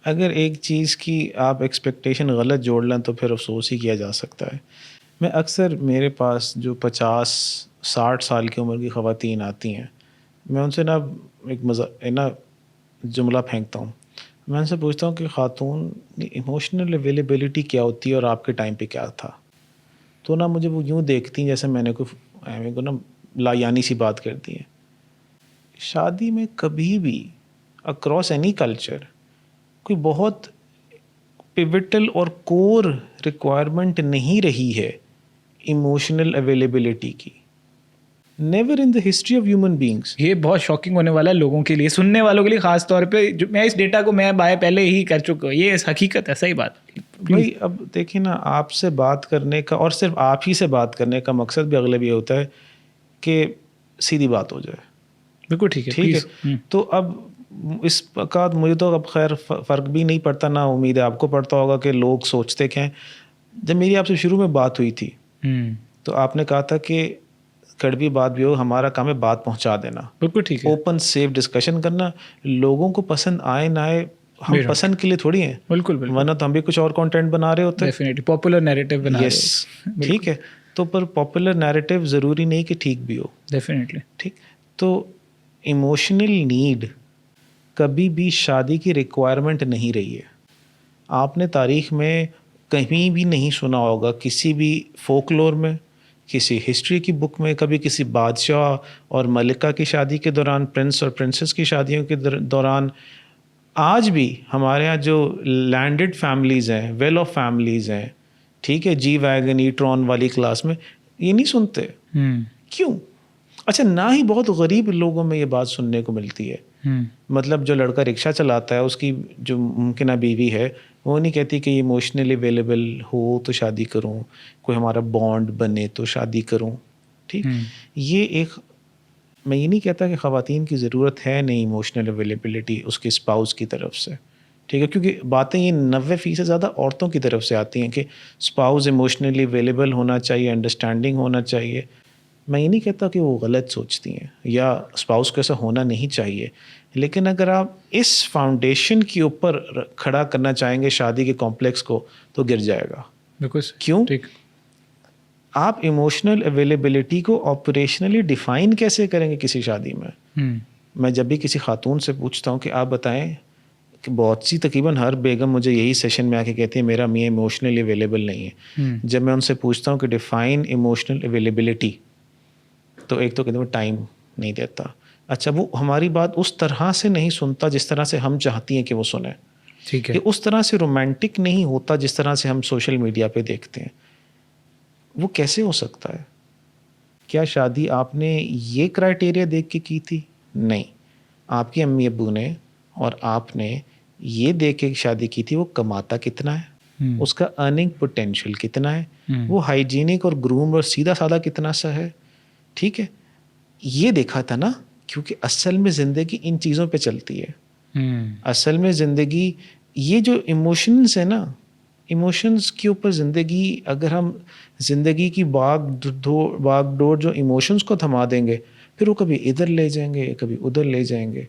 اگر ایک چیز کی آپ ایکسپیکٹیشن غلط جوڑ لیں تو پھر افسوس ہی کیا جا سکتا ہے. میں اکثر میرے پاس جو 50-60 سال کی عمر کی خواتین آتی ہیں، میں ان سے نا جملہ پھینکتا ہوں. میں ان سے پوچھتا ہوں کہ خاتون ایموشنل اویلیبلٹی کیا ہوتی ہے اور آپ کے ٹائم پہ کیا تھا؟ تو نا مجھے وہ یوں دیکھتی ہیں جیسے میں نے کوئی نا لایانی سی بات کر دی ہے. شادی میں کبھی بھی اکراس اینی کلچر کوئی بہت پیوٹل اور کور ریکوائرمنٹ نہیں رہی ہے ایموشنل اویلیبلٹی کی. Never in the history of human beings. یہ بہت شاکنگ ہونے والا ہے لوگوں کے لیے، سننے والوں کے لیے خاص طور پہ. میں اس ڈیٹا کو میں پہلے ہی کر چکا ہوں، یہ حقیقت ہے، صحیح بات. بھائی اب دیکھیں نا، آپ سے بات کرنے کا اور صرف آپ ہی سے بات کرنے کا مقصد بھی اغلب یہ ہوتا ہے کہ سیدھی بات ہو جائے. بالکل ٹھیک ہے. تو اب اس کا مجھے تو اب خیر فرق بھی نہیں پڑتا، نہ امید ہے آپ کو پڑتا ہوگا کہ لوگ سوچتے کیا ہیں. جب میری آپ سے شروع میں بات ہوئی تھی تو آپ نے کہا تھا کہ کڑوی بات بھی ہو، ہمارا کام ہے بات پہنچا دینا. بالکل ٹھیک ہے. اوپن سیف ڈسکشن کرنا، لوگوں کو پسند آئے نہ آئے ہم پسند کے لیے تھوڑی ہیں. بالکل ورنہ تو ہم بھی کچھ اور کانٹینٹ بنا رہے ہوتے ہیں. ڈیفینیٹلی پاپولر نیریٹو بنا رہے ہو. ٹھیک ہے، تو پر پاپولر نیریٹو ضروری نہیں کہ ٹھیک بھی ہو. ڈیفینیٹلی. ٹھیک. تو ایموشنل نیڈ کبھی بھی شادی کی ریکوائرمنٹ نہیں رہی ہے. آپ نے تاریخ میں کہیں بھی نہیں سنا ہوگا، کسی بھی فولکلور میں، کسی ہسٹری کی بک میں، کبھی کسی بادشاہ اور ملکہ کی شادی کے دوران، پرنس اور پرنسس کی شادیوں کے دوران. آج بھی ہمارے یہاں جو لینڈڈ فیملیز ہیں، ویل آف فیملیز ہیں، ٹھیک ہے، جی ویگن ای ٹرون والی کلاس میں، یہ نہیں سنتے. کیوں؟ اچھا، نہ ہی بہت غریب لوگوں میں یہ بات سننے کو ملتی ہے. مطلب جو لڑکا رکشہ چلاتا ہے، اس کی جو ممکنہ بیوی ہے، وہ نہیں کہتی کہ ایموشنلی اویلیبل ہو تو شادی کروں، کوئی ہمارا بانڈ بنے تو شادی کروں. ٹھیک. یہ ایک، میں یہ نہیں کہتا کہ خواتین کی ضرورت ہے نہیں ایموشنل اویلیبلٹی اس کے اسپاؤس کی طرف سے. ٹھیک ہے، کیونکہ باتیں یہ 90% زیادہ عورتوں کی طرف سے آتی ہیں کہ اسپاؤس ایموشنلی اویلیبل ہونا چاہیے، انڈرسٹینڈنگ ہونا چاہیے. میں یہ نہیں کہتا کہ وہ غلط سوچتی ہیں یا اسپاؤس کو ایسا ہونا نہیں چاہیے، لیکن اگر آپ اس فاؤنڈیشن کے اوپر کھڑا کرنا چاہیں گے شادی کے کمپلیکس کو تو گر جائے گا. کیوں؟ آپ ایموشنل اویلیبلٹی کو آپریشنلی ڈیفائن کیسے کریں گے کسی شادی میں؟ میں جب بھی کسی خاتون سے پوچھتا ہوں کہ آپ بتائیں، کہ بہت سی تقریباً ہر بیگم مجھے یہی سیشن میں آ کے کہتی ہے میرا میاں ایموشنلی اویلیبل نہیں ہے. جب میں ان سے پوچھتا ہوں کہ ڈیفائن ایموشنل اویلیبلٹی، تو ایک تو کہتے ہیں وہ ٹائم نہیں دیتا. اچھا، وہ ہماری بات اس طرح سے نہیں سنتا جس طرح سے ہم چاہتی ہیں کہ وہ سنیں. ٹھیک ہے. کہ اس طرح سے رومانٹک نہیں ہوتا جس طرح سے ہم سوشل میڈیا پہ دیکھتے ہیں. وہ کیسے ہو سکتا ہے؟ کیا شادی آپ نے یہ کرائٹیریا دیکھ کے کی تھی؟ نہیں. آپ کے امی ابو نے اور آپ نے یہ دیکھ کے شادی کی تھی وہ کماتا کتنا ہے، اس کا ارننگ پوٹینشیل کتنا ہے، وہ ہائیجینک اور گروم اور سیدھا سادہ کتنا سا ہے. ٹھیک ہے، یہ دیکھا تھا نا. کیونکہ اصل میں زندگی ان چیزوں پہ چلتی ہے. اصل میں زندگی یہ جو ایموشنز ہیں نا، ایموشنز کے اوپر زندگی، اگر ہم زندگی کی باغ ڈور جو ایموشنز کو تھما دیں گے، پھر وہ کبھی ادھر لے جائیں گے، کبھی ادھر لے جائیں گے.